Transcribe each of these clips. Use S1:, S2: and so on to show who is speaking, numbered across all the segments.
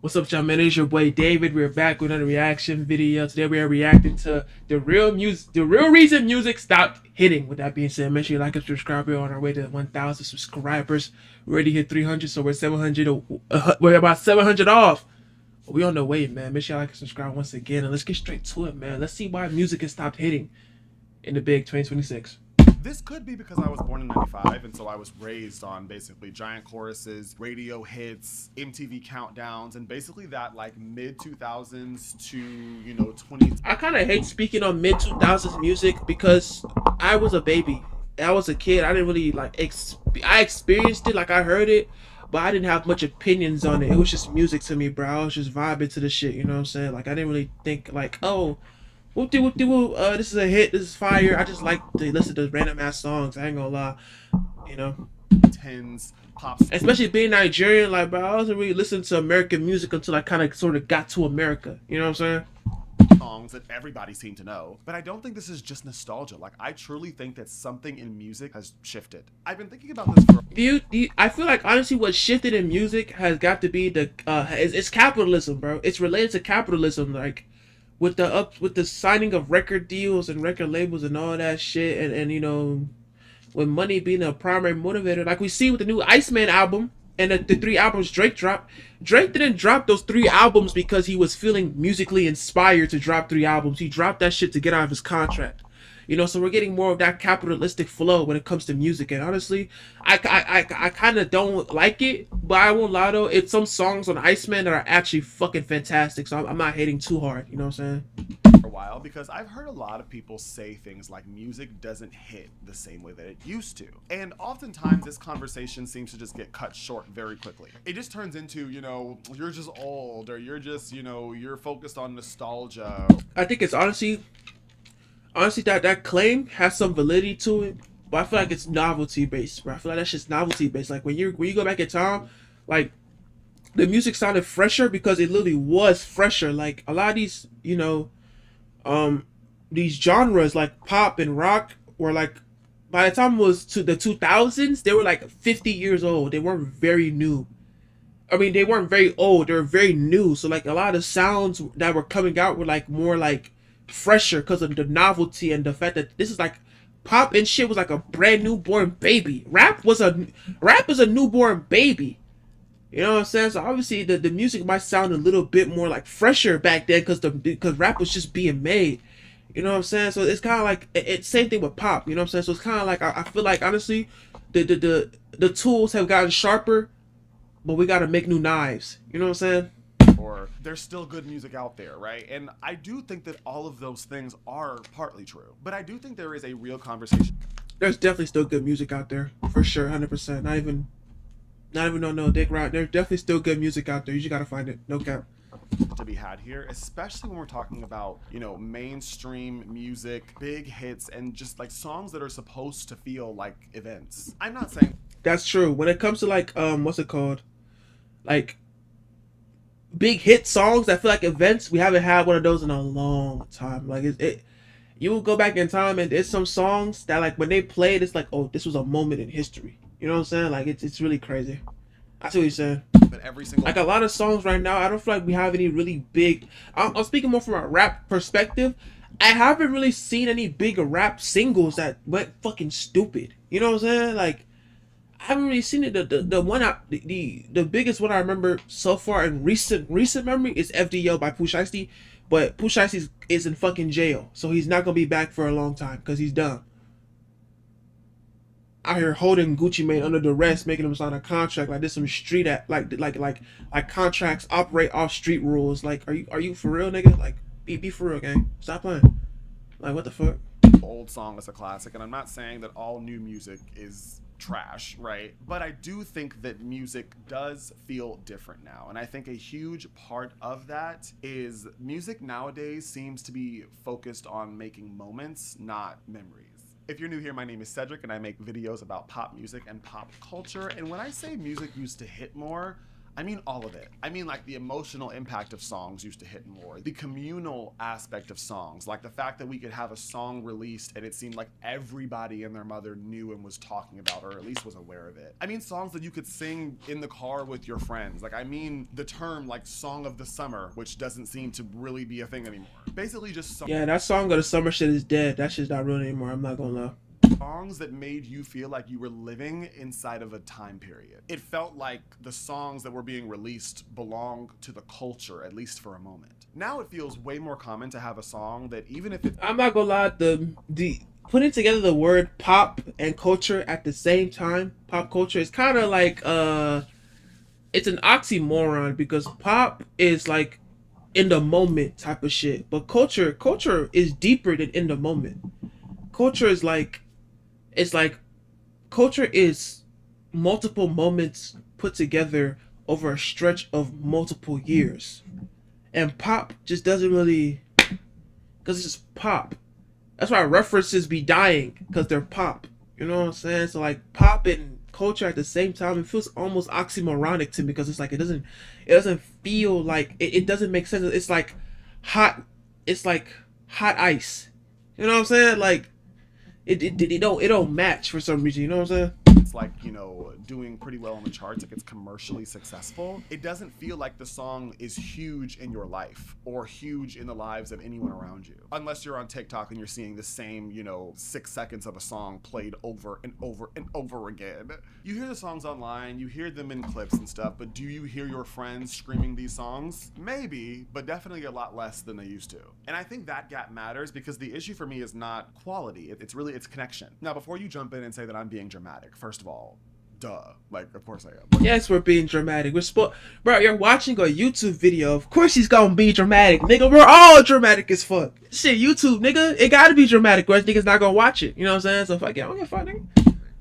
S1: What's up, y'all, man? It's your boy David. We're back with another reaction video. Today we are reacting to the real reason music stopped hitting. With that being said, make sure you like and subscribe. We're on our way to 1,000 subscribers. We already hit 300, so we're 700. We're about 700 off. We on the way, man. Make sure you like and subscribe once again, and let's get straight to it, man. Let's see why music has stopped hitting in the big 2026.
S2: This could be because I was born in 95, and so I was raised on basically giant choruses, radio hits, MTV countdowns, and basically that like mid 2000s to, 20.
S1: I kind of hate speaking on mid 2000s music because I was a baby. I was a kid. I didn't really I experienced it, like I heard it, but I didn't have much opinions on it. It was just music to me, bro. I was just vibing to the shit. You know what I'm saying? Like I didn't really think like, oh, whoop de whoop de whoop. This is a hit. This is fire. I just like to listen to random ass songs. I ain't gonna lie. You know.
S2: Tens, pop
S1: Especially being Nigerian, like bro, I wasn't really listening to American music until I kind of sort of got to America. You know what I'm saying?
S2: songs that everybody seemed to know. But I don't think this is just nostalgia. Like, I truly think that something in music has shifted. I've been thinking about this for.
S1: I feel like honestly what shifted in music has got to be it's capitalism, bro. It's related to capitalism, like with the signing of record deals and record labels and all that shit, and with money being a primary motivator, like we see with the new Iceman album and the three albums Drake dropped. Drake didn't drop those three albums because he was feeling musically inspired to drop three albums. He dropped that shit to get out of his contract. So we're getting more of that capitalistic flow when it comes to music. And honestly, I kind of don't like it, but I won't lie though. It's some songs on Iceman that are actually fucking fantastic. So I'm not hating too hard. You know what I'm saying?
S2: A while because I've heard a lot of people say things like music doesn't hit the same way that it used to. And oftentimes this conversation seems to just get cut short very quickly. It just turns into, you're just old or you're just, you're focused on nostalgia.
S1: I think it's honestly that claim has some validity to it, but I feel like it's novelty based, bro. I feel like that's just novelty based. Like when you go back in time, like the music sounded fresher because it literally was fresher. Like a lot of um, these genres like pop and rock were like by the time it was to the 2000s, they were like 50 years old. They weren't very new. I mean, they weren't very old. They were very new. So like a lot of sounds that were coming out were like more like fresher because of the novelty and the fact that this is like pop and shit was like a brand newborn baby. Rap is a newborn baby. You know what I'm saying? So obviously the music might sound a little bit more like fresher back then because rap was just being made. You know what I'm saying? So it's kind of like it's same thing with pop. You know what I'm saying? So it's kind of like I feel like honestly, the tools have gotten sharper, but we got to make new knives. You know what I'm saying?
S2: Or there's still good music out there, right? And I do think that all of those things are partly true. But I do think there is a real conversation
S1: There's definitely still good music out there for sure, 100%. Not even no dick right. There's definitely still good music out there. You just gotta find it. No cap.
S2: to be had here, especially when we're talking about, mainstream music, big hits, and just like songs that are supposed to feel like events. I'm not saying
S1: That's true. When it comes to like what's it called? Like big hit songs, I feel like events. We haven't had one of those in a long time. Like you will go back in time and there's some songs that like when they played, it's like, oh, this was a moment in history. You know what I'm saying? Like it's really crazy. I see what you're saying.
S2: that every single
S1: Like a lot of songs right now, I don't feel like we have any really big. I'm speaking more from a rap perspective. I haven't really seen any big rap singles that went fucking stupid. You know what I'm saying? Like I haven't really seen it. The one the biggest one I remember so far in recent memory is FDO by Pooh Shiesty, but Pooh Shiesty is in fucking jail, so he's not gonna be back for a long time because he's done out here holding Gucci Mane under duress, making him sign a contract like this some street at like contracts operate off street rules. Like, are you for real, nigga? Like, be for real, gang. Stop playing. Like, what the fuck?
S2: old song is a classic, and I'm not saying that all new music is trash, right? But I do think that music does feel different now. And I think a huge part of that is music nowadays seems to be focused on making moments, not memories. If you're new here, my name is Cedric, and I make videos about pop music and pop culture. And when I say music used to hit more, I mean all of it. I mean like the emotional impact of songs used to hit more. The communal aspect of songs, like the fact that we could have a song released and it seemed like everybody and their mother knew and was talking about, or at least was aware of it. I mean songs that you could sing in the car with your friends. Like I mean the term like song of the summer, which doesn't seem to really be a thing anymore. Basically just
S1: Yeah, that song of the summer shit is dead. That shit's not real anymore. I'm not gonna lie.
S2: songs that made you feel like you were living inside of a time period. It felt like the songs that were being released belonged to the culture, at least for a moment. Now it feels way more common to have a song that even if it's
S1: I'm not gonna lie. The putting together the word pop and culture at the same time, pop culture, is kind of like it's an oxymoron because pop is like in the moment type of shit, but culture is deeper than in the moment. Culture is like it's like culture is multiple moments put together over a stretch of multiple years, and pop just doesn't really because it's just pop. That's why references be dying because they're pop. You know what I'm saying? So like pop and culture at the same time, it feels almost oxymoronic to me because it's like it doesn't feel like it doesn't make sense. It's like hot. It's like hot ice. You know what I'm saying? Like it don't match for some reason. You know what I'm saying?
S2: it's like, you know, doing pretty well on the charts, like it's commercially successful, it doesn't feel like the song is huge in your life or huge in the lives of anyone around you. Unless you're on TikTok and you're seeing the same, you know, 6 seconds of a song played over and over and over again. You hear the songs online, you hear them in clips and stuff, but do you hear your friends screaming these songs? Maybe, but definitely a lot less than they used to. And I think that gap matters because the issue for me is not quality, it's connection. Now, before you jump in and say that I'm being dramatic, first of all, duh. Like, of course I am.
S1: Yes, we're being dramatic. Bro, you're watching a YouTube video. Of course he's gonna be dramatic, nigga. We're all dramatic as fuck. Shit, YouTube, nigga. It gotta be dramatic, or else niggas not gonna watch it. You know what I'm saying? So fuck it, I don't give a fuck, nigga.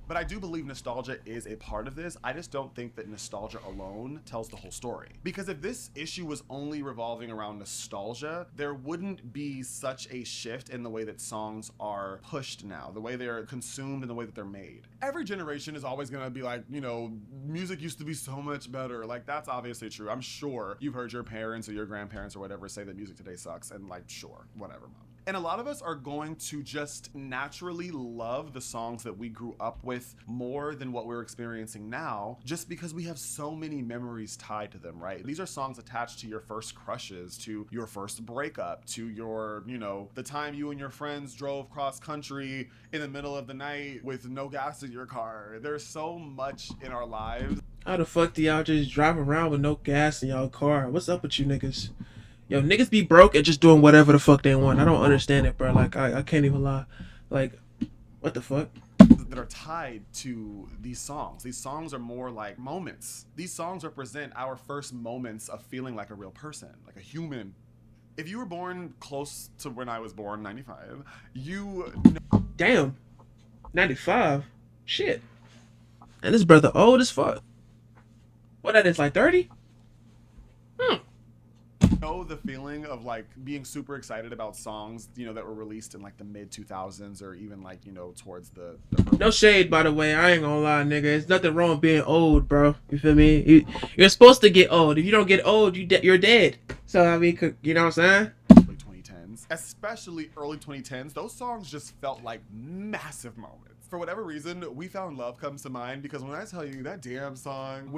S2: But I do believe nostalgia is a part of this. I just don't think that nostalgia alone tells the whole story. Because if this issue was only revolving around nostalgia, there wouldn't be such a shift in the way that songs are pushed now, the way they're consumed and the way that they're made. Every generation is always gonna be like, you know, music used to be so much better. Like, that's obviously true. I'm sure you've heard your parents or your grandparents or whatever say that music today sucks, and like, sure, whatever, mom. And a lot of us are going to just naturally love the songs that we grew up with more than what we're experiencing now, just because we have so many memories tied to them, right? These are songs attached to your first crushes, to your first breakup, to your, you know, the time you and your friends drove cross country in the middle of the night with no gas in your car. There's so much in our lives.
S1: How the fuck do y'all just drive around with no gas in y'all car? What's up with you niggas? Yo, niggas be broke and just doing whatever the fuck they want. I don't understand it, bro. Like, I can't even lie. Like, what the fuck?
S2: That are tied to these songs. These songs are more like moments. These songs represent our first moments of feeling like a real person, like a human. If you were born close to when I was born, 95, you know.
S1: Damn. 95? Shit. And this brother old as fuck. What that is, like 30?
S2: Know the feeling of like being super excited about songs, you know, that were released in like the mid 2000s or even like, you know, towards the
S1: No shade, by the way. I ain't gonna lie, nigga. There's nothing wrong with being old, bro. You feel me? You're supposed to get old. If you don't get old, you're dead. So, I mean, you know what I'm saying?
S2: early 2010s, especially early 2010s, those songs just felt like massive moments. For whatever reason, We Found Love comes to mind because when I tell you that damn song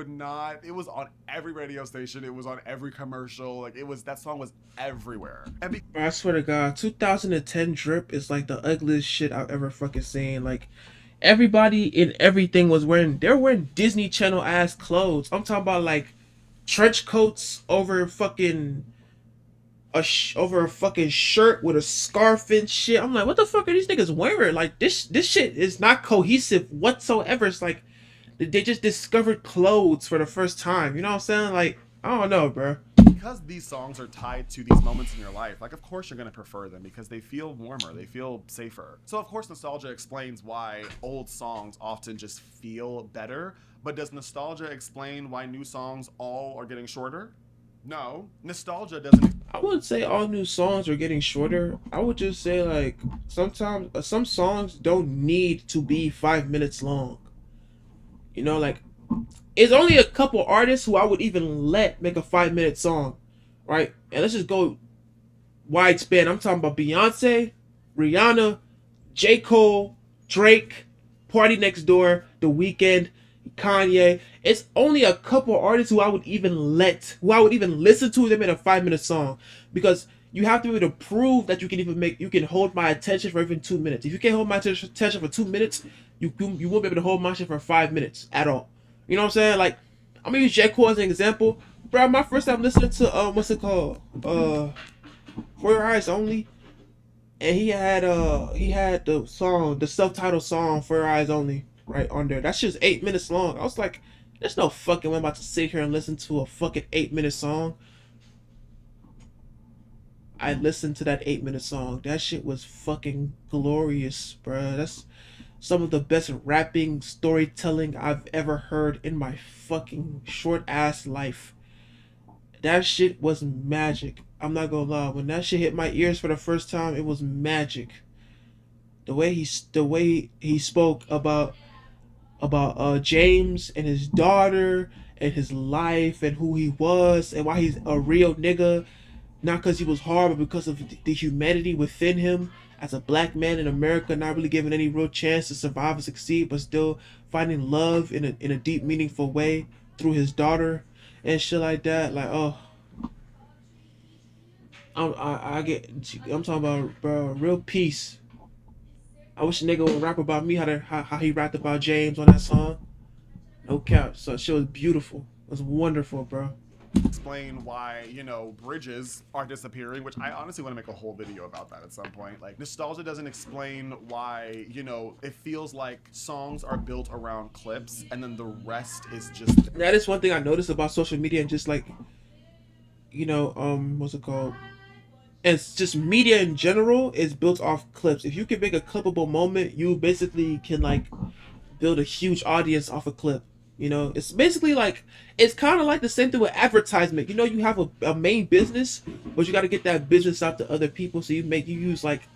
S2: it was on every radio station, it was on every commercial, like that song was everywhere. And
S1: I swear to God, 2010 drip is like the ugliest shit I've ever fucking seen. Like, everybody in everything they're wearing Disney Channel ass clothes. I'm talking about like trench coats over fucking over a fucking shirt with a scarf and shit. I'm like, what the fuck are these niggas wearing? Like, this shit is not cohesive whatsoever. It's like they just discovered clothes for the first time. You know what I'm saying? Like, I don't know, bro.
S2: Because these songs are tied to these moments in your life, like, of course you're gonna prefer them because they feel warmer, they feel safer. So of course nostalgia explains why old songs often just feel better, but does nostalgia explain why new songs all are getting shorter? No, nostalgia doesn't.
S1: I wouldn't say all new songs are getting shorter. I would just say, like, sometimes some songs don't need to be 5 minutes long. You know, like, it's only a couple artists who I would even let make a 5 minute song, right? And let's just go widespan. I'm talking about Beyonce, Rihanna, J. Cole, Drake, Party Next Door, The Weeknd, Kanye. It's only a couple artists who I would even listen to them in a 5 minute song, because you have to be able to prove that you can hold my attention for even 2 minutes. If you can't hold my attention for 2 minutes, you won't be able to hold my shit for 5 minutes at all. You know what I'm saying? Like, I'm gonna use J. Cole as an example. Bro, my first time listening to what's it called? For Your Eyes Only, and he had the self-titled song For Your Eyes Only right on there. That's just 8 minutes long. I was like, there's no fucking way I'm about to sit here and listen to a fucking 8 minute song. I listened to that 8 minute song. That shit was fucking glorious, bruh. That's some of the best rapping storytelling I've ever heard in my fucking short ass life. That shit was magic. I'm not gonna lie. When that shit hit my ears for the first time, it was magic. The way he spoke about James and his daughter and his life and who he was and why he's a real nigga, not because he was hard, but because of the humanity within him as a black man in America, not really given any real chance to survive and succeed, but still finding love in a deep, meaningful way through his daughter and shit like that. Like, oh, I'm talking about, bro, real peace. I wish a nigga would rap about me how he rapped about James on that song. No cap. So shit was beautiful. It was wonderful, bro.
S2: Explain why, bridges are disappearing, which I honestly want to make a whole video about that at some point. Like, nostalgia doesn't explain why, it feels like songs are built around clips and then the rest is just.
S1: That is one thing I noticed about social media, and just like, what's it called? And it's just media in general is built off clips. If you can make a clippable moment, you basically can like build a huge audience off a clip. It's basically like, it's kind of like the same thing with advertisement. You have a main business, but you got to get that business out to other people. So you use like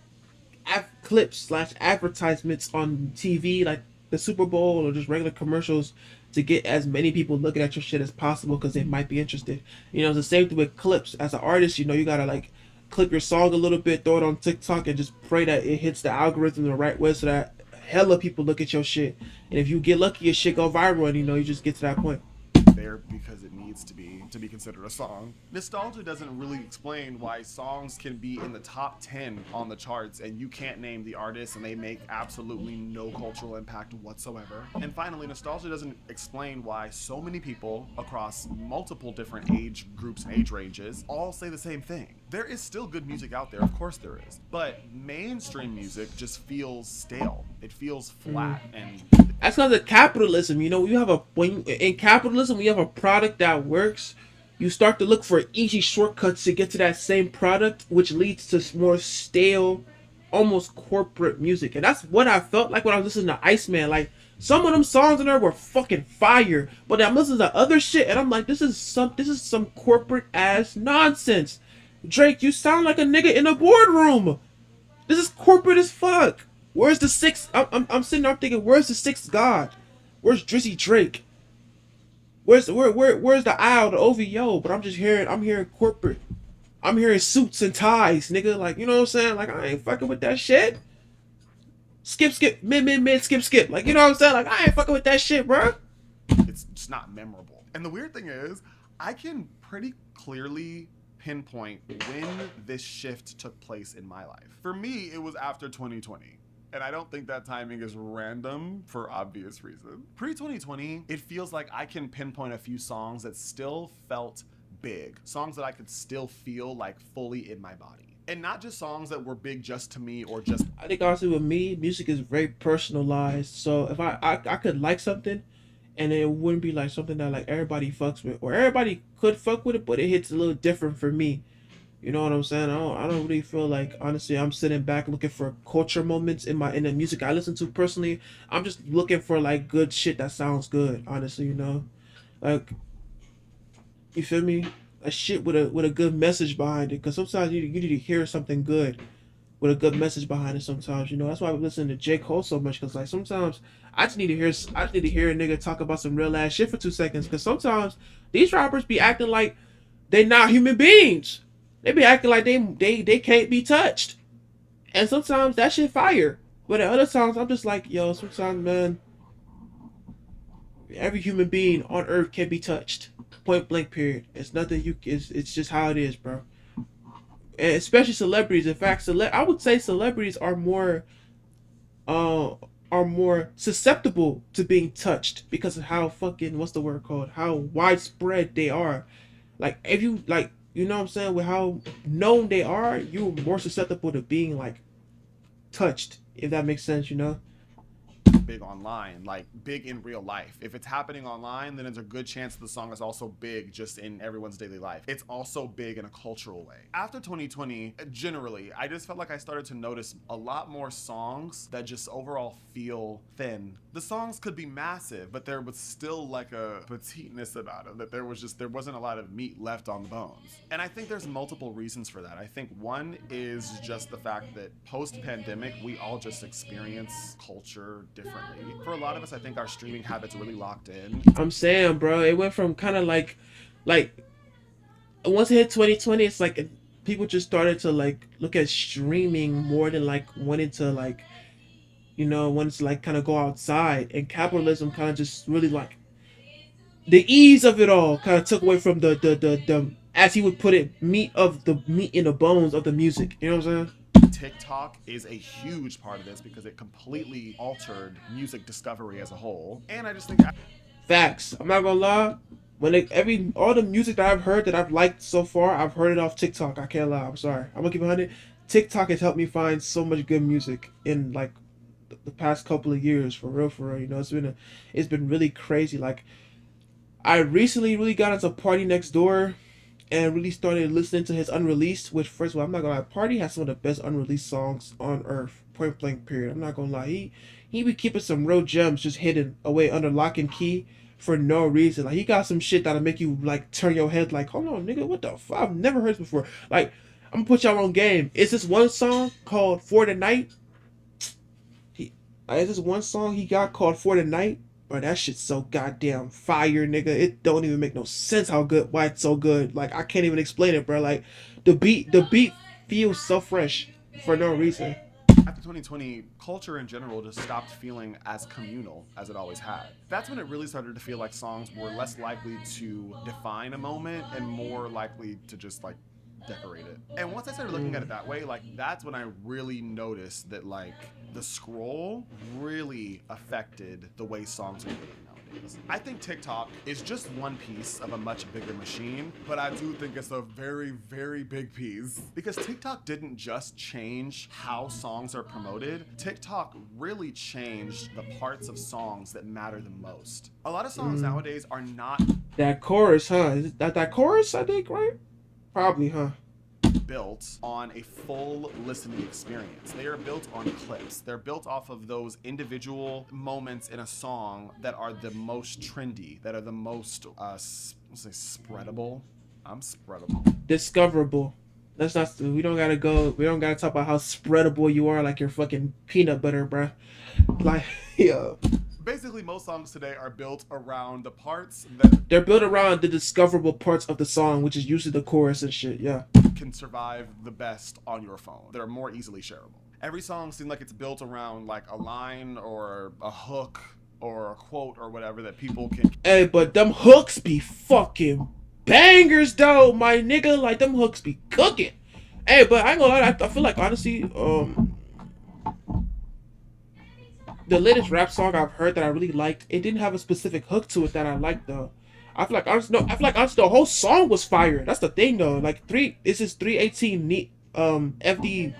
S1: clips slash advertisements on TV, like the Super Bowl or just regular commercials, to get as many people looking at your shit as possible because they might be interested. It's the same thing with clips. As an artist, you gotta like clip your song a little bit, throw it on TikTok, and just pray that it hits the algorithm the right way so that hella people look at your shit. And if you get lucky, your shit go viral, and you just get to that point.
S2: There because it needs to be considered a song. Nostalgia doesn't really explain why songs can be in the top 10 on the charts and you can't name the artist and they make absolutely no cultural impact whatsoever. And finally, nostalgia doesn't explain why so many people across multiple different age groups and age ranges all say the same thing. There is still good music out there, of course there is, but mainstream music just feels stale. It feels flat and
S1: that's because of capitalism. In capitalism, when you have a product that works, you start to look for easy shortcuts to get to that same product, which leads to more stale, almost corporate music. And that's what I felt like when I was listening to Iceman. Like, some of them songs in there were fucking fire, but I'm listening to other shit and I'm like, this is some corporate ass nonsense. Drake, you sound like a nigga in a boardroom. This is corporate as fuck. Where's the sixth? I'm sitting there thinking, where's the sixth god? Where's Drizzy Drake? Where's the aisle, the OVO? But I'm hearing corporate. I'm hearing suits and ties, nigga. Like, you know what I'm saying? Like, I ain't fucking with that shit. Skip, mid, skip. Like, you know what I'm saying? Like, I ain't fucking with that shit, bro.
S2: It's just not memorable. And the weird thing is, I can pretty clearly pinpoint when this shift took place in my life. For me, it was after 2020. And I don't think that timing is random for obvious reasons. Pre-2020, it feels like I can pinpoint a few songs that still felt big. Songs that I could still feel like fully in my body. And not just songs that were big just to me or just...
S1: I think honestly with me, music is very personalized. So if I could like something, and it wouldn't be like something that like everybody fucks with. Or everybody could fuck with it, but it hits a little different for me. You know what I'm saying? I don't really feel like, honestly, I'm sitting back looking for culture moments in the music I listen to personally. I'm just looking for like good shit that sounds good, honestly, Like, you feel me? A shit with a good message behind it, cuz sometimes you need to hear something good with a good message behind it. Sometimes, you know, that's why I listen to J Cole so much. Cause like sometimes I just need to hear a nigga talk about some real ass shit for 2 seconds. Cause sometimes these rappers be acting like they not human beings. They be acting like they can't be touched. And sometimes that shit fire. But at other times I'm just like, yo, sometimes man, every human being on earth can be touched. Point blank period. It's nothing you it's just how it is, bro. And especially celebrities. In fact, I would say celebrities uh are more susceptible to being touched because of how fucking what's the word called? How widespread they are. Like if you like you know what I'm saying, with how known they are, you're more susceptible to being like touched, if that makes sense, you know?
S2: big online, like big in real life. If it's happening online, then there's a good chance the song is also big just in everyone's daily life. It's also big in a cultural way. After 2020, generally, I just felt like I started to notice a lot more songs that just overall feel thin. The songs could be massive, but there was still like a petiteness about it, that there wasn't a lot of meat left on the bones. And I think there's multiple reasons for that. I think one is just the fact that post-pandemic, we all just experience culture differently. For a lot of us, I think our streaming habits really locked in.
S1: I'm saying, bro, it went from kind of like once it hit 2020, it's like people just started to like look at streaming more than like wanting to like wanting to like kind of go outside, and capitalism kind of just really like the ease of it all kind of took away from the as he would put it meat in the bones of the music. You know what I'm saying?
S2: TikTok is a huge part of this because it completely altered music discovery as a whole. And I just think
S1: Facts. I'm not gonna lie. All the music that I've heard that I've liked so far, I've heard it off TikTok. I can't lie. I'm sorry. I'm gonna keep it 100. TikTok has helped me find so much good music in like the past couple of years. For real, for real. You know, it's been really crazy. Like I recently really got into Party Next Door and really started listening to his unreleased. Which first of all, I'm not gonna lie. Party has some of the best unreleased songs on earth. Point blank. Period. I'm not gonna lie. He be keeping some real gems just hidden away under lock and key for no reason. Like he got some shit that'll make you like turn your head like, hold on, nigga, what the fuck? I've never heard this before. Like, I'm gonna put y'all on game. It's this one song called For the Night. It's this one song he got called For the Night. Bro, that shit's so goddamn fire, nigga. It don't even make no sense why it's so good. Like I can't even explain it, bro. Like the beat feels so fresh for no reason.
S2: After 2020, culture in general just stopped feeling as communal as it always had. That's when it really started to feel like songs were less likely to define a moment and more likely to just like decorate it. And once I started looking at it that way, like that's when I really noticed that like the scroll really affected the way songs are written nowadays. I think TikTok is just one piece of a much bigger machine, but I do think it's a very, very big piece because TikTok didn't just change how songs are promoted. TikTok really changed the parts of songs that matter the most. A lot of songs nowadays are not
S1: that chorus, huh? Is it that chorus, I think, right? Probably, huh?
S2: Built on a full listening experience. They are built on clips. They're built off of those individual moments in a song that are the most trendy, that are the most, spreadable. I'm spreadable.
S1: Discoverable. We don't gotta talk about how spreadable you are like your fucking peanut butter, bruh. Like, yeah.
S2: Basically, most songs today are built around the parts that
S1: they're built around the discoverable parts of the song, which is usually the chorus and shit. Yeah,
S2: can survive the best on your phone. That are more easily shareable. Every song seems like it's built around like a line or a hook or a quote or whatever that people can.
S1: Hey, but them hooks be fucking bangers though, my nigga. Like them hooks be cooking. Hey, but I ain't gonna lie. I feel like honestly, the latest rap song I've heard that I really liked, it didn't have a specific hook to it that I liked though. I feel like honestly, the whole song was fire. That's the thing though. Like this is 318 FD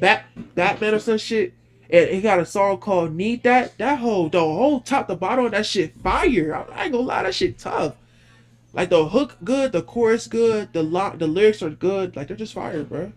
S1: Batman or some shit, and he got a song called Need That. The whole top to bottom of that shit fire. I ain't gonna lie, that shit tough. Like the hook good, the chorus good, the lyrics are good. Like they're just fire, bro.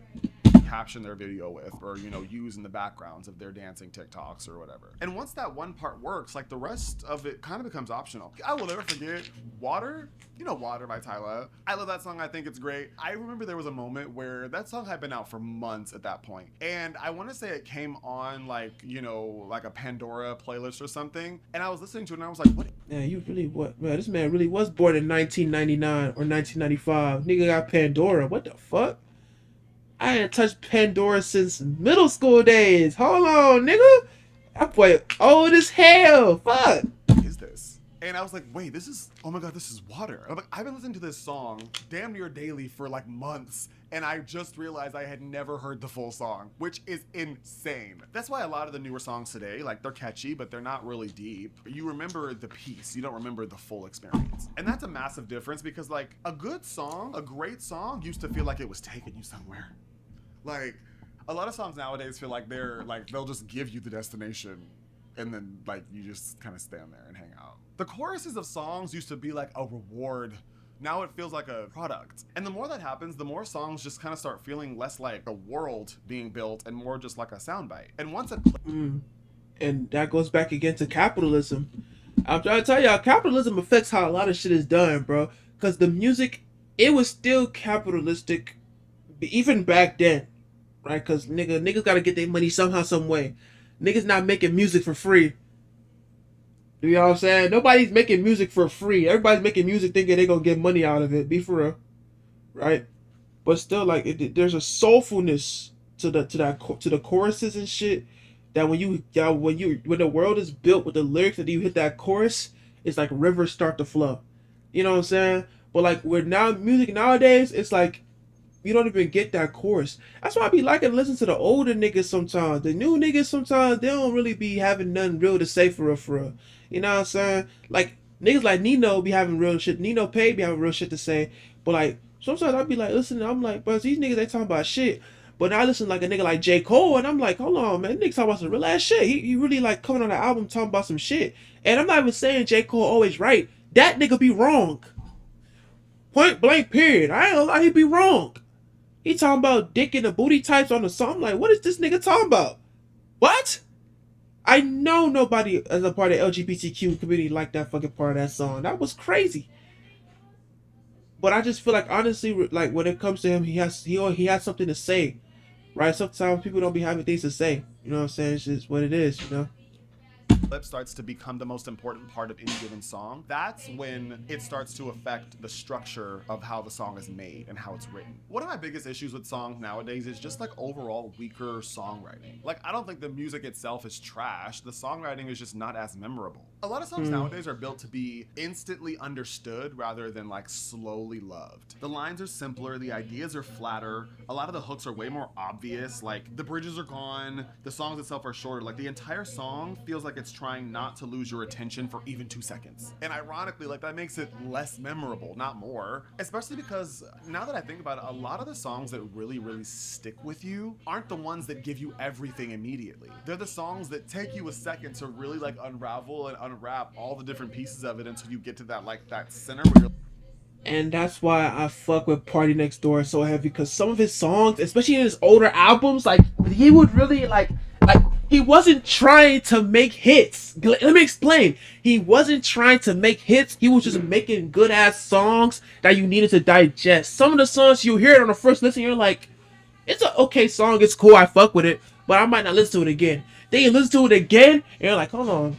S2: caption their video with, or, you know, use in the backgrounds of their dancing TikToks or whatever. And once that one part works, like the rest of it kind of becomes optional. I will never forget Water. You know Water by Tyla. I love that song. I think it's great. I remember there was a moment where that song had been out for months at that point. And I want to say it came on like, you know, like a Pandora playlist or something. And I was listening to it and I was like, what?
S1: Yeah, you really what? Man, this man really was born in 1999 or 1995. Nigga got Pandora. What the fuck? I hadn't touched Pandora since middle school days. Hold on, nigga. That boy old as hell. Fuck.
S2: What is this? And I was like, wait, this is, oh my God, this is Water. I'm like, I've been listening to this song damn near daily for like months. And I just realized I had never heard the full song, which is insane. That's why a lot of the newer songs today, like they're catchy, but they're not really deep. You remember the piece, you don't remember the full experience. And that's a massive difference because like a good song, a great song used to feel like it was taking you somewhere. Like a lot of songs nowadays feel like they're like, they'll just give you the destination and then like you just kind of stand there and hang out. The choruses of songs used to be like a reward. Now it feels like a product. And the more that happens, the more songs just kind of start feeling less like a world being built and more just like a soundbite. And once it
S1: And that goes back again to capitalism. I'm trying to tell y'all, capitalism affects how a lot of shit is done, bro. Because the music, it was still capitalistic even back then, right? Because niggas got to get their money somehow, some way. Niggas not making music for free. You know what I'm saying? Nobody's making music for free. Everybody's making music thinking they're going to get money out of it. Be for real. Right? But still, like, there's a soulfulness to the choruses and shit that when the world is built with the lyrics and you hit that chorus, it's like rivers start to flow. You know what I'm saying? But like with now music nowadays, it's like you don't even get that chorus. That's why I be liking to listen to the older niggas sometimes. The new niggas sometimes they don't really be having nothing real to say for real. You know what I'm saying? Like niggas like Nino be having real shit. Nino Pay be having real shit to say. But like sometimes I be like listening, I'm like, bro, these niggas they talking about shit. But I listen like a nigga like J. Cole and I'm like, hold on, man, niggas talking about some real ass shit. He really like coming on the album talking about some shit. And I'm not even saying J. Cole always right. That nigga be wrong. Point blank period. I ain't gonna lie, he be wrong. He talking about dick and the booty types on the song. I'm like, what is this nigga talking about? What? I know nobody as a part of the LGBTQ community liked that fucking part of that song. That was crazy. But I just feel like honestly, like when it comes to him, he has something to say, right? Sometimes people don't be having things to say. You know what I'm saying? It's just what it is, you know.
S2: Lip starts to become the most important part of any given song, that's when it starts to affect the structure of how the song is made and how it's written. One of my biggest issues with songs nowadays is just like overall weaker songwriting. Like I don't think the music itself is trash, the songwriting is just not as memorable. A lot of songs nowadays are built to be instantly understood rather than like slowly loved. The lines are simpler, the ideas are flatter, a lot of the hooks are way more obvious, like the bridges are gone, the songs itself are shorter, like the entire song feels like it's trying not to lose your attention for even 2 seconds. And ironically, like that makes it less memorable, not more. Especially because now that I think about it, a lot of the songs that really, really stick with you aren't the ones that give you everything immediately. They're the songs that take you a second to really like unravel and unwrap all the different pieces of it until you get to that like that center where you're.
S1: And that's why I fuck with Party Next Door so heavy, because some of his songs, especially in his older albums, like he would really like he wasn't trying to make hits. Let me explain. He wasn't trying to make hits. He was just making good ass songs that you needed to digest. Some of the songs you hear it on the first listen, you're like, it's an okay song, it's cool, I fuck with it, but I might not listen to it again. Then you listen to it again, and you're like, hold on,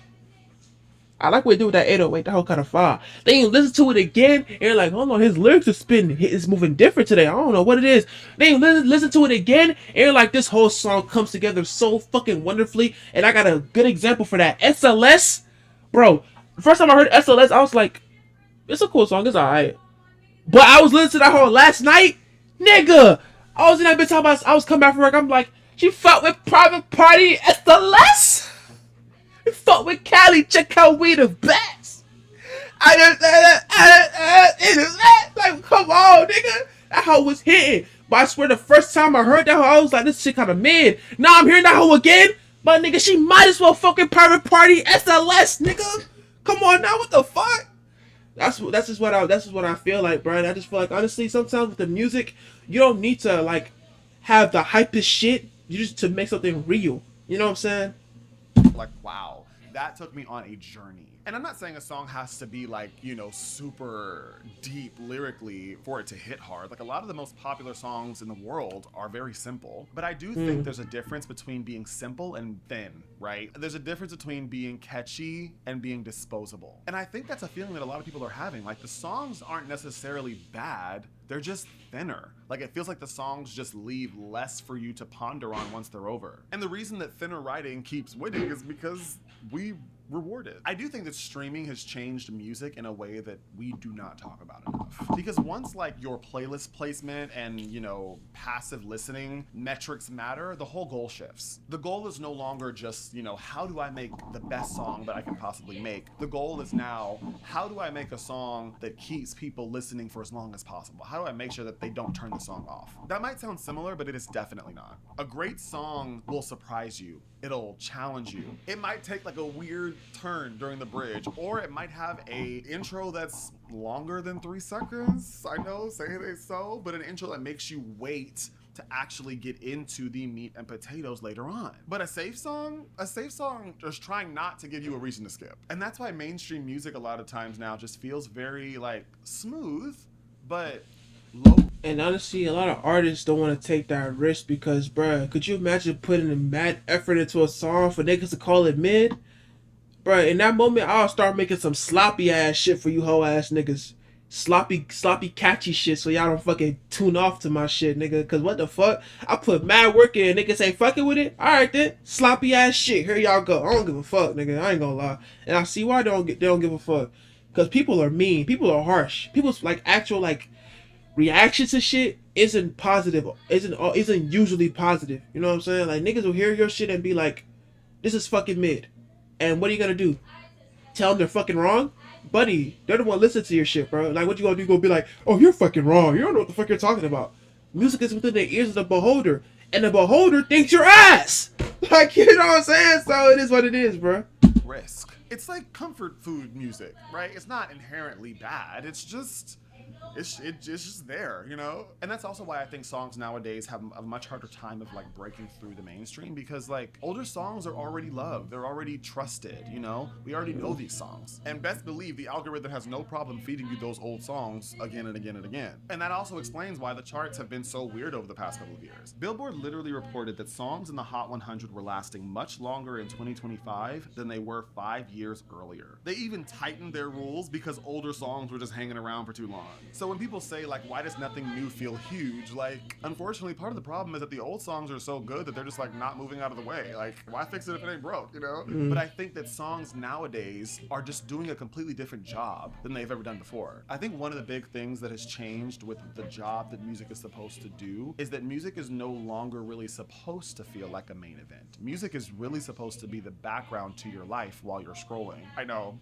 S1: I like what he did with that 808, that whole kind of fire. Then you listen to it again, and you're like, hold on, his lyrics are spinning. It's moving different today. I don't know what it is. Then you listen to it again, and you're like, this whole song comes together so fucking wonderfully. And I got a good example for that. SLS. Bro, the first time I heard SLS, I was like, it's a cool song. It's alright. But I was listening to that whole last night. Nigga, I was in that bitch talking about, I was coming back from work. I'm like, she fucked with Private Party SLS? Fuck with Cali, check how we the best. Like, come on, nigga. That hoe was hitting. But I swear the first time I heard that hoe, I was like, this shit kind of mid. Now I'm hearing that hoe again. But nigga, she might as well fucking Private Party SLS, nigga. Come on now, what the fuck? That's just what I feel like, bro. I just feel like honestly, sometimes with the music, you don't need to like have the hypest shit you just to make something real. You know what I'm saying?
S2: Like, wow, that took me on a journey. And I'm not saying a song has to be like, you know, super deep lyrically for it to hit hard. Like, a lot of the most popular songs in the world are very simple. But I do think there's a difference between being simple and thin, right? There's a difference between being catchy and being disposable. And I think that's a feeling that a lot of people are having. Like, the songs aren't necessarily bad, they're just thinner. Like, it feels like the songs just leave less for you to ponder on once they're over. And the reason that thinner writing keeps winning is because we reward it. I do think that streaming has changed music in a way that we do not talk about enough. Because once like your playlist placement and, you know, passive listening metrics matter, the whole goal shifts. The goal is no longer just, you know, how do I make the best song that I can possibly make? The goal is now, how do I make a song that keeps people listening for as long as possible? How do I make sure that they don't turn the song off? That might sound similar, but it is definitely not. A great song will surprise you. It'll challenge you. It might take like a weird turn during the bridge, or it might have a intro that's longer than 3 seconds. I know, say it ain't so, but an intro that makes you wait to actually get into the meat and potatoes later on. But a safe song is trying not to give you a reason to skip. And that's why mainstream music a lot of times now just feels very like smooth, but low.
S1: And honestly, a lot of artists don't want to take that risk because, bruh, could you imagine putting a mad effort into a song for niggas to call it mid? Bruh, in that moment, I'll start making some sloppy ass shit for you hoe ass niggas. Sloppy, catchy shit so y'all don't fucking tune off to my shit, nigga. Cause what the fuck? I put mad work in, niggas ain't fucking with it. Alright then, sloppy ass shit. Here y'all go. I don't give a fuck, nigga. I ain't gonna lie. And I see why they don't give a fuck. Cause people are mean. People are harsh. People's like actual like reaction to shit isn't positive, isn't usually positive. You know what I'm saying? Like niggas will hear your shit and be like, "This is fucking mid," and what are you gonna do? Tell them they're fucking wrong, buddy? They're the one listening to your shit, bro. Like what you gonna do? You gonna be like, "Oh, you're fucking wrong. You don't know what the fuck you're talking about." Music is within the ears of the beholder, and the beholder thinks you're ass. Like you know what I'm saying? So it is what it is, bro.
S2: Risk. It's like comfort food music, right? It's not inherently bad. It's just it's just there, you know? And that's also why I think songs nowadays have a much harder time of like breaking through the mainstream, because like older songs are already loved, they're already trusted, you know? We already know these songs. And best believe the algorithm has no problem feeding you those old songs again and again and again. And that also explains why the charts have been so weird over the past couple of years. Billboard literally reported that songs in the Hot 100 were lasting much longer in 2025 than they were 5 years earlier. They even tightened their rules because older songs were just hanging around for too long. So when people say like, why does nothing new feel huge? Like, unfortunately, part of the problem is that the old songs are so good that they're just like not moving out of the way. Like, why fix it if it ain't broke, you know? But I think that songs nowadays are just doing a completely different job than they've ever done before. I think one of the big things that has changed with the job that music is supposed to do is that music is no longer really supposed to feel like a main event. Music is really supposed to be the background to your life while you're scrolling. I know,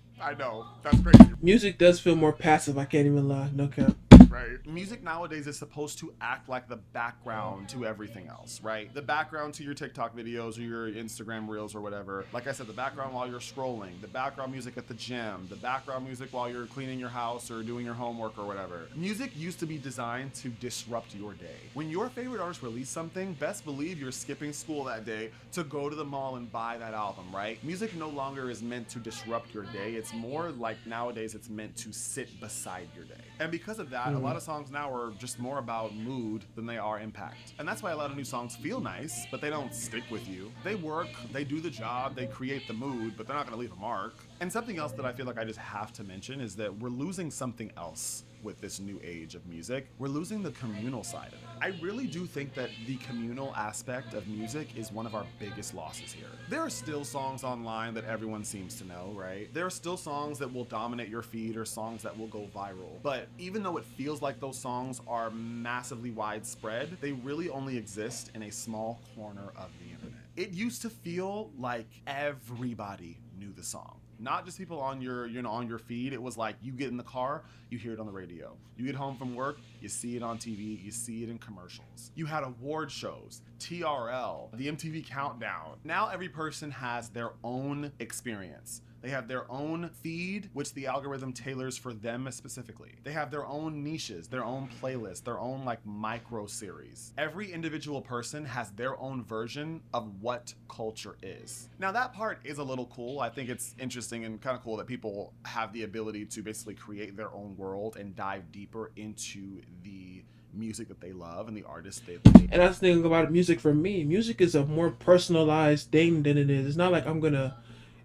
S2: that's crazy.
S1: Music does feel more passive. I can't even lie. No cap.
S2: Right. Music nowadays is supposed to act like the background to everything else, right? The background to your TikTok videos or your Instagram reels or whatever. Like I said, the background while you're scrolling, the background music at the gym, the background music while you're cleaning your house or doing your homework or whatever. Music used to be designed to disrupt your day. When your favorite artist released something, best believe you're skipping school that day to go to the mall and buy that album, right? Music no longer is meant to disrupt your day. It's more like nowadays it's meant to sit beside your day. And because of that, a lot of songs now are just more about mood than they are impact. And that's why a lot of new songs feel nice, but they don't stick with you. They work, they do the job, they create the mood, but they're not gonna leave a mark. And something else that I feel like I just have to mention is that we're losing something else with this new age of music. We're losing the communal side of it. I really do think that the communal aspect of music is one of our biggest losses here. There are still songs online that everyone seems to know, right? There are still songs that will dominate your feed or songs that will go viral. But even though it feels like those songs are massively widespread, they really only exist in a small corner of the internet. It used to feel like everybody knew the song. Not just people on your, on your feed. It was like you get in the car, you hear it on the radio. You get home from work, you see it on TV, you see it in commercials. You had award shows, TRL, the MTV Countdown. Now every person has their own experience. They have their own feed, which the algorithm tailors for them specifically. They have their own niches, their own playlists, their own like micro series. Every individual person has their own version of what culture is. Now that part is a little cool. I think it's interesting and kind of cool that people have the ability to basically create their own world and dive deeper into the music that they love and the artists they
S1: And that's the thing about music for me. Music is a more personalized thing than it is. It's not like I'm gonna.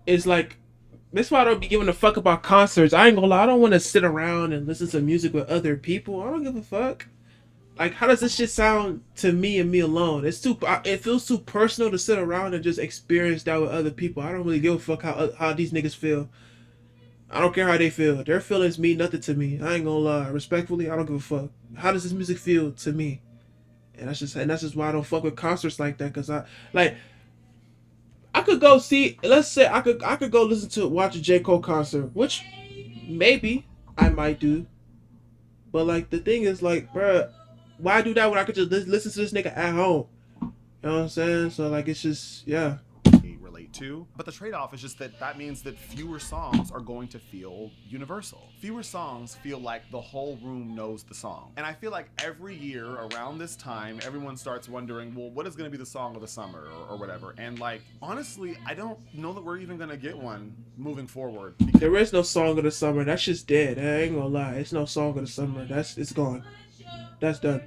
S1: It's like that's why I don't be giving a fuck about concerts. I ain't gonna lie. I don't want to sit around and listen to music with other people. I don't give a fuck. Like, how does this shit sound to me and me alone? It's too. It feels too personal to sit around and just experience that with other people. I don't really give a fuck how these niggas feel. I don't care how they feel. Their feelings mean nothing to me. I ain't gonna lie. Respectfully, I don't give a fuck. How does this music feel to me? And that's just why I don't fuck with concerts like that. Cause I could go see. Let's say I could go listen to watch a J Cole concert, which maybe I might do. But like the thing is like, bruh, why do that when I could just listen to this nigga at home? You know what I'm saying? So like it's just yeah.
S2: relate to. But the trade-off is just that means that fewer songs are going to feel universal. Fewer songs feel like the whole room knows the song. And I feel like every year around this time, everyone starts wondering, well, what is going to be the song of the summer or whatever. And like, honestly, I don't know that we're even going to get one moving forward.
S1: There is no song of the summer. That's just dead. I ain't gonna lie. It's no song of the summer. It's gone. That's done.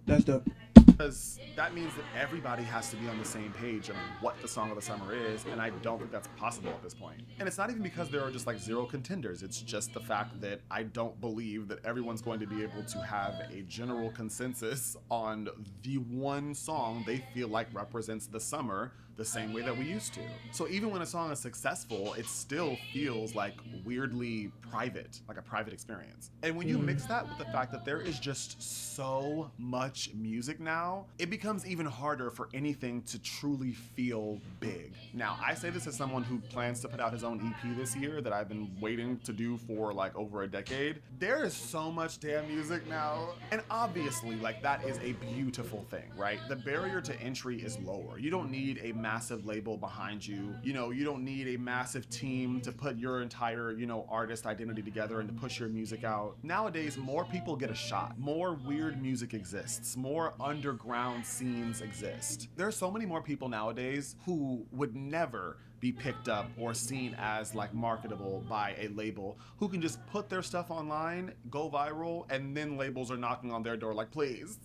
S1: That's done.
S2: Because that means that everybody has to be on the same page of what the song of the summer is, and I don't think that's possible at this point. And it's not even because there are just like zero contenders, it's just the fact that I don't believe that everyone's going to be able to have a general consensus on the one song they feel like represents the summer the same way that we used to. So even when a song is successful, it still feels like weirdly private, like a private experience. And when you mix that with the fact that there is just so much music now, it becomes even harder for anything to truly feel big. Now, I say this as someone who plans to put out his own EP this year that I've been waiting to do for like over a decade. There is so much damn music now. And obviously, like that is a beautiful thing, right? The barrier to entry is lower. You don't need a massive label behind you. You know, you don't need a massive team to put your entire, artist identity together and to push your music out. Nowadays, more people get a shot. More weird music exists. More underground scenes exist. There are so many more people nowadays who would never be picked up or seen as like marketable by a label, who can just put their stuff online, go viral, and then labels are knocking on their door like, please.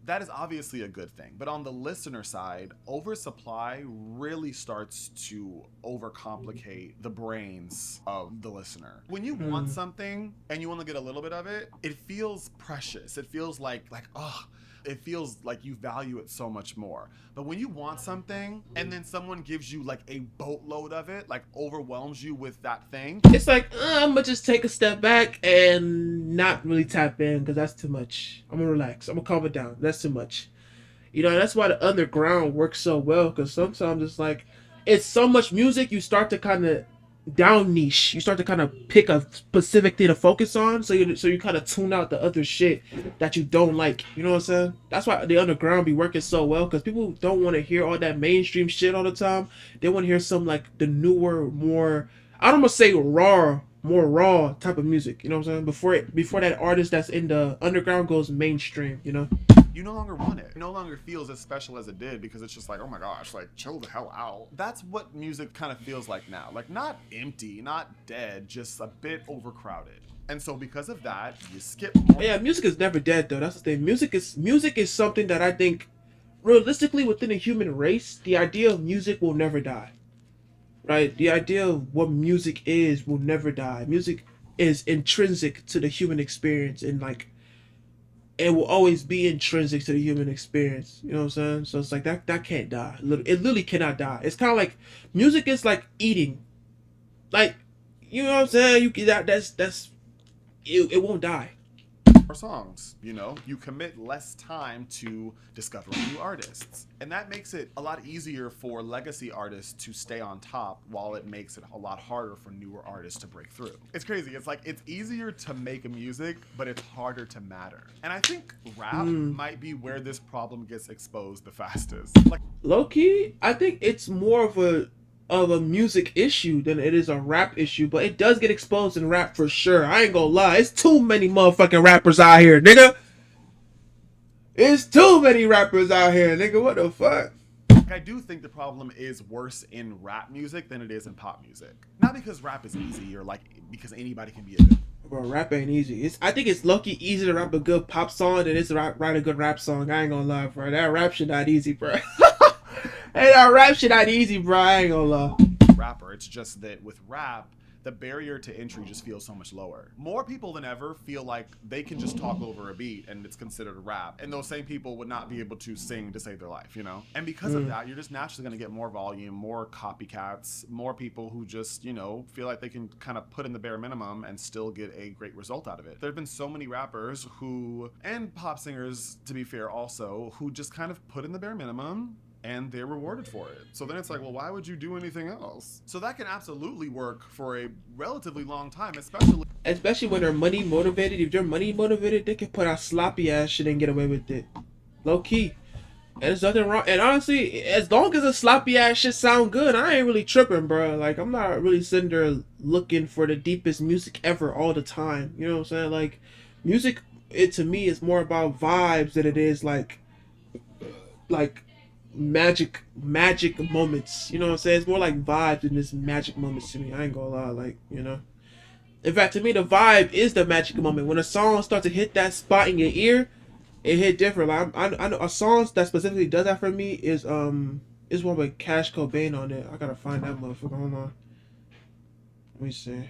S2: That is obviously a good thing. But on the listener side, oversupply really starts to overcomplicate the brains of the listener. When you want something and you only get a little bit of it, it feels precious. It feels like, oh, it feels like you value it so much more. But when you want something and then someone gives you like a boatload of it, like overwhelms you with that thing,
S1: it's like I'm gonna just take a step back and not really tap in because that's too much. I'm gonna relax. I'm gonna calm it down. That's too much. That's why the underground works so well, because sometimes it's like it's so much music you start to kind of down niche. You start to kind of pick a specific thing to focus on, so you kind of tune out the other shit that you don't like. You know what I'm saying? That's why the underground be working so well, because people don't want to hear all that mainstream shit all the time. They want to hear some like the newer, more, I don't want to say more raw type of music. You know what I'm saying? Before that artist that's in the underground goes mainstream.
S2: You no longer want it. It no longer feels as special as it did, because it's just like, oh my gosh, like chill the hell out. That's what music kind of feels like now. Like not empty, not dead, just a bit overcrowded. And so because of that, you skip more.
S1: Yeah, music is never dead though. That's the thing. Music is something that I think realistically within the human race, the idea of music will never die. Right? The idea of what music is will never die. Music is intrinsic to the human experience, and like it will always be intrinsic to the human experience. You know what I'm saying? So it's like that can't die. It literally cannot die. It's kind of like music is like eating. Like, you know what I'm saying? It won't die.
S2: Songs, you commit less time to discovering new artists, and that makes it a lot easier for legacy artists to stay on top, while it makes it a lot harder for newer artists to break through. It's crazy. It's like it's easier to make music, but it's harder to matter. And I think rap might be where this problem gets exposed the fastest. Like
S1: Low key, I think it's more of a of a music issue than it is a rap issue, but it does get exposed in rap for sure. I ain't gonna lie, it's too many motherfucking rappers out here, nigga. It's too many rappers out here, nigga. What the fuck?
S2: I do think the problem is worse in rap music than it is in pop music. Not because rap is easy or like because anybody can be a good.
S1: Bro, rap ain't easy. I think it's lucky easier to rap a good pop song than it is to write a good rap song. I ain't gonna lie, bro. That rap shit not easy, bro. Hey, that rap shit not easy, bro. I ain't gonna lie.
S2: Rapper. It's just that with rap, the barrier to entry just feels so much lower. More people than ever feel like they can just talk over a beat and it's considered a rap. And those same people would not be able to sing to save their life, you know? And because of that, you're just naturally going to get more volume, more copycats, more people who just, you know, feel like they can kind of put in the bare minimum and still get a great result out of it. There have been so many rappers who, and pop singers, to be fair also, who just kind of put in the bare minimum and they're rewarded for it. So then it's like, well, why would you do anything else? So that can absolutely work for a relatively long time,
S1: especially when they're money motivated. If they're money motivated, they can put out sloppy ass shit and get away with it. Low key. And there's nothing wrong. And honestly, as long as the sloppy ass shit sound good, I ain't really tripping, bro. Like, I'm not really sitting there looking for the deepest music ever all the time. You know what I'm saying? Like, music, it to me is more about vibes than it is like magic moments. You know what I'm saying? It's more like vibes than this magic moments to me. I ain't gonna lie, like, you know. In fact, to me, the vibe is the magic moment. When a song starts to hit that spot in your ear, it hit different. Like, I know a song that specifically does that for me is one with Cash Cobain on it. I gotta find that motherfucker. Hold on. Let me see.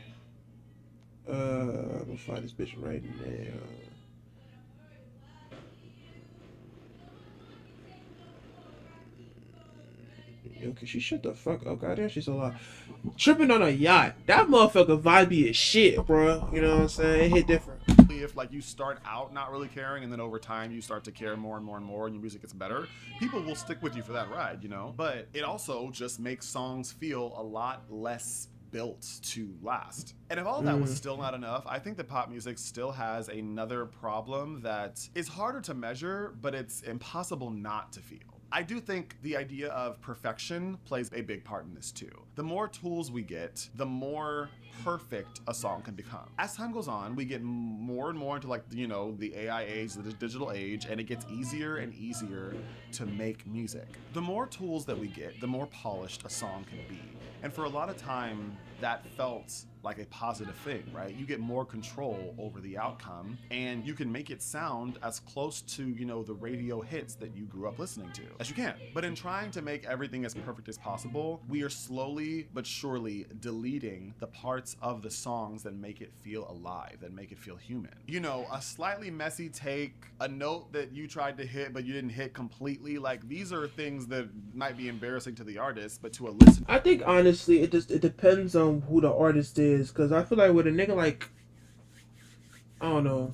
S1: I'm gonna find this bitch right now. Yo, can she shut the fuck up? Goddamn, she's so loud. Tripping on a yacht. That motherfucker vibey as shit, bro. You know what I'm saying? It hit different.
S2: If like you start out not really caring and then over time you start to care more and more and more and your music gets better, people will stick with you for that ride, you know? But it also just makes songs feel a lot less built to last. And if all that was still not enough, I think that pop music still has another problem that is harder to measure, but it's impossible not to feel. I do think the idea of perfection plays a big part in this too. The more tools we get, the more perfect a song can become. As time goes on, we get more and more into like, you know, the AI age, the digital age, and it gets easier and easier to make music. The more tools that we get, the more polished a song can be. And for a lot of time, that felt like a positive thing, right? You get more control over the outcome and you can make it sound as close to, you know, the radio hits that you grew up listening to as you can. But in trying to make everything as perfect as possible, we are slowly but surely deleting the parts of the songs that make it feel alive, that make it feel human. You know, a slightly messy take, a note that you tried to hit but you didn't hit completely, like these are things that might be embarrassing to the artist, but to a listener.
S1: I think honestly, it depends on who the artist is, cause I feel like with a nigga like, I don't know,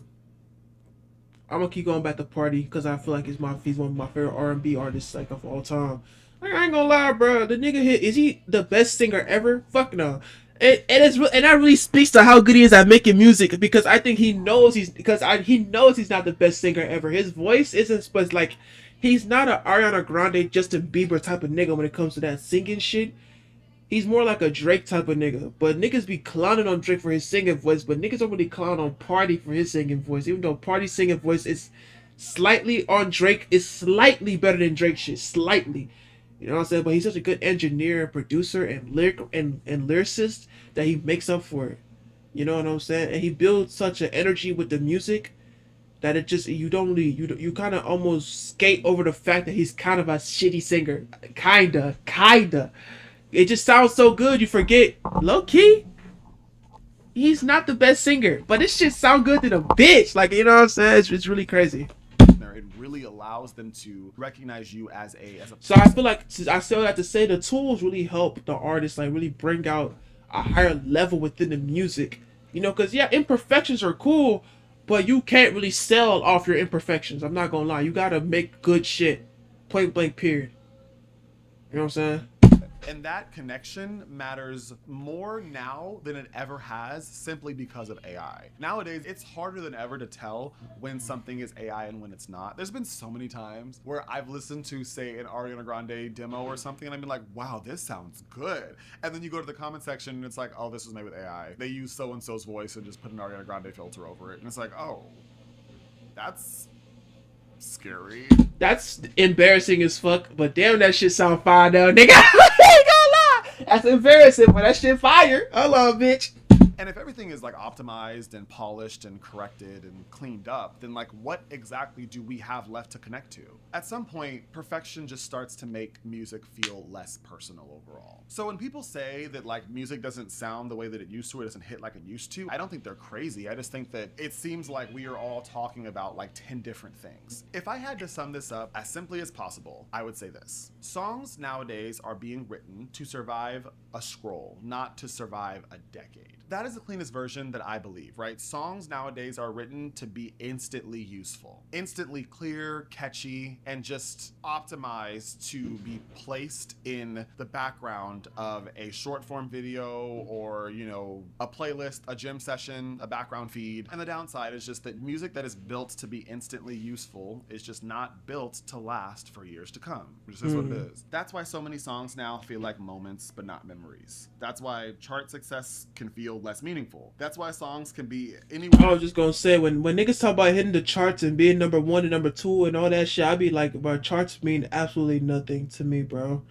S1: I'm gonna keep going back to Party, cause I feel like he's one of my favorite R&B artists like of all time. Like, I ain't gonna lie, bro. The nigga is he the best singer ever? Fuck no. And that really speaks to how good he is at making music, because I think he knows he knows he's not the best singer ever. His voice isn't but like he's not an Ariana Grande, Justin Bieber type of nigga when it comes to that singing shit. He's more like a Drake type of nigga. But niggas be clowning on Drake for his singing voice, but niggas don't really clown on Party for his singing voice. Even though Party's singing voice is slightly on Drake, is slightly better than Drake shit. Slightly. You know what I'm saying? But he's such a good engineer and producer and lyricist that he makes up for it. You know what I'm saying? And he builds such an energy with the music that it just you kind of almost skate over the fact that he's kind of a shitty singer. Kinda. It just sounds so good you forget. Low key, he's not the best singer, but this shit sound good to the bitch. Like, you know what I'm saying? It's really crazy.
S2: It really allows them to recognize you as a
S1: So I feel like I still have to say the tools really help the artist like really bring out a higher level within the music. You know, because yeah, imperfections are cool, but you can't really sell off your imperfections. I'm not gonna lie. You gotta make good shit. Point blank period. You know what I'm saying?
S2: And that connection matters more now than it ever has, simply because of AI. Nowadays, it's harder than ever to tell when something is AI and when it's not. There's been so many times where I've listened to, say, an Ariana Grande demo or something, and I've been like, wow, this sounds good. And then you go to the comment section and it's like, oh, this was made with AI. They use so-and-so's voice and just put an Ariana Grande filter over it. And it's like, oh, that's scary.
S1: That's embarrassing as fuck, but damn, that shit sound fire though, nigga. I ain't gonna lie. That's embarrassing, but that shit fire. Hello, bitch.
S2: And if everything is like optimized and polished and corrected and cleaned up, then like what exactly do we have left to connect to? At some point, perfection just starts to make music feel less personal overall. So when people say that like music doesn't sound the way that it used to, it doesn't hit like it used to, I don't think they're crazy. I just think that it seems like we are all talking about like 10 different things. If I had to sum this up as simply as possible, I would say this. Songs nowadays are being written to survive a scroll, not to survive a decade. That is the cleanest version that I believe, right? Songs nowadays are written to be instantly useful, instantly clear, catchy, and just optimized to be placed in the background of a short form video or, you know, a playlist, a gym session, a background feed. And the downside is just that music that is built to be instantly useful is just not built to last for years to come, which is what it is. That's why so many songs now feel like moments, but not memories. That's why chart success can feel less meaningful. That's why songs can be anywhere.
S1: I was just gonna say, when niggas talk about hitting the charts and being number one and number two and all that shit, I be like, bro, charts mean absolutely nothing to me, bro.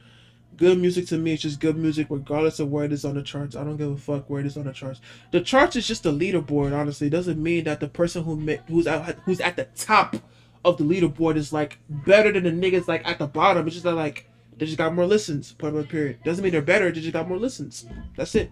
S1: Good music to me is just good music regardless of where it is on the charts. I don't give a fuck where it is on the charts. The charts is just a leaderboard, honestly. It doesn't mean that the person who's at the top of the leaderboard is like better than the niggas like at the bottom. It's just that like they just got more listens, period. Doesn't mean they're better, they just got more listens. That's it.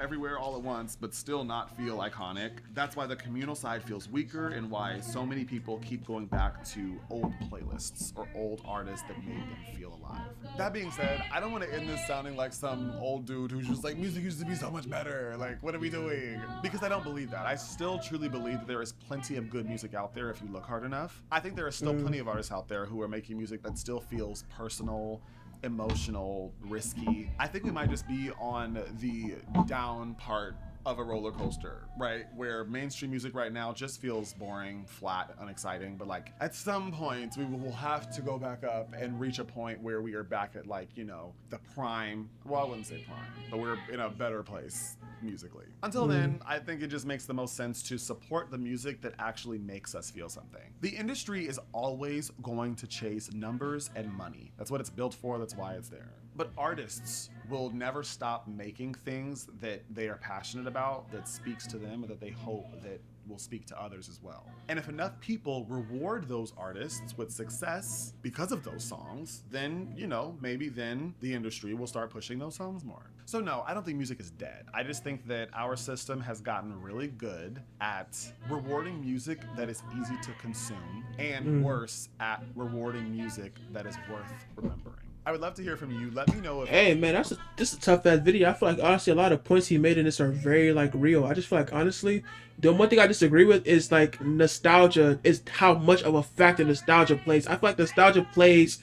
S2: Everywhere all at once, but still not feel iconic. That's why the communal side feels weaker and why so many people keep going back to old playlists or old artists that made them feel alive. That being said, I don't want to end this sounding like some old dude who's just like, music used to be so much better. Like, what are we doing? Because I don't believe that. I still truly believe that there is plenty of good music out there if you look hard enough. I think there are still plenty of artists out there who are making music that still feels personal, emotional, risky. I think we might just be on the down part of a roller coaster, right? Where mainstream music right now just feels boring, flat, unexciting. But like at some point, we will have to go back up and reach a point where we are back at like, you know, the prime. Well, I wouldn't say prime, but we're in a better place musically. Until then, I think it just makes the most sense to support the music that actually makes us feel something. The industry is always going to chase numbers and money. That's what it's built for. That's why it's there. But artists will never stop making things that they are passionate about, that speaks to them, and that they hope that will speak to others as well. And if enough people reward those artists with success because of those songs, then, you know, maybe then the industry will start pushing those songs more. So no, I don't think music is dead. I just think that our system has gotten really good at rewarding music that is easy to consume and worse at rewarding music that is worth remembering. I would love to hear from you. Let me know if...
S1: Hey man, this is a tough ass video. I feel like honestly a lot of points he made in this are very like real. I just feel like honestly, the one thing I disagree with is like nostalgia, is how much of a factor nostalgia plays. I feel like nostalgia plays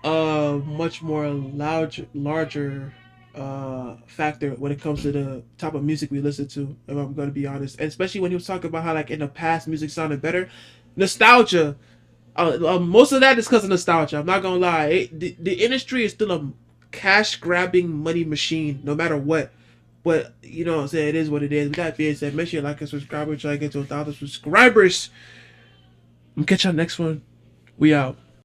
S1: much more larger factor when it comes to the type of music we listen to, if I'm gonna be honest. And especially when he was talking about how like in the past music sounded better. Nostalgia, most of that is because of nostalgia. I'm not gonna lie. The industry is still a cash grabbing money machine, no matter what. But you know what I'm saying, it is what it is. With that being said, make sure you like and subscribe. Try to get to 1,000 subscribers. I'm catch y'all next one. We out.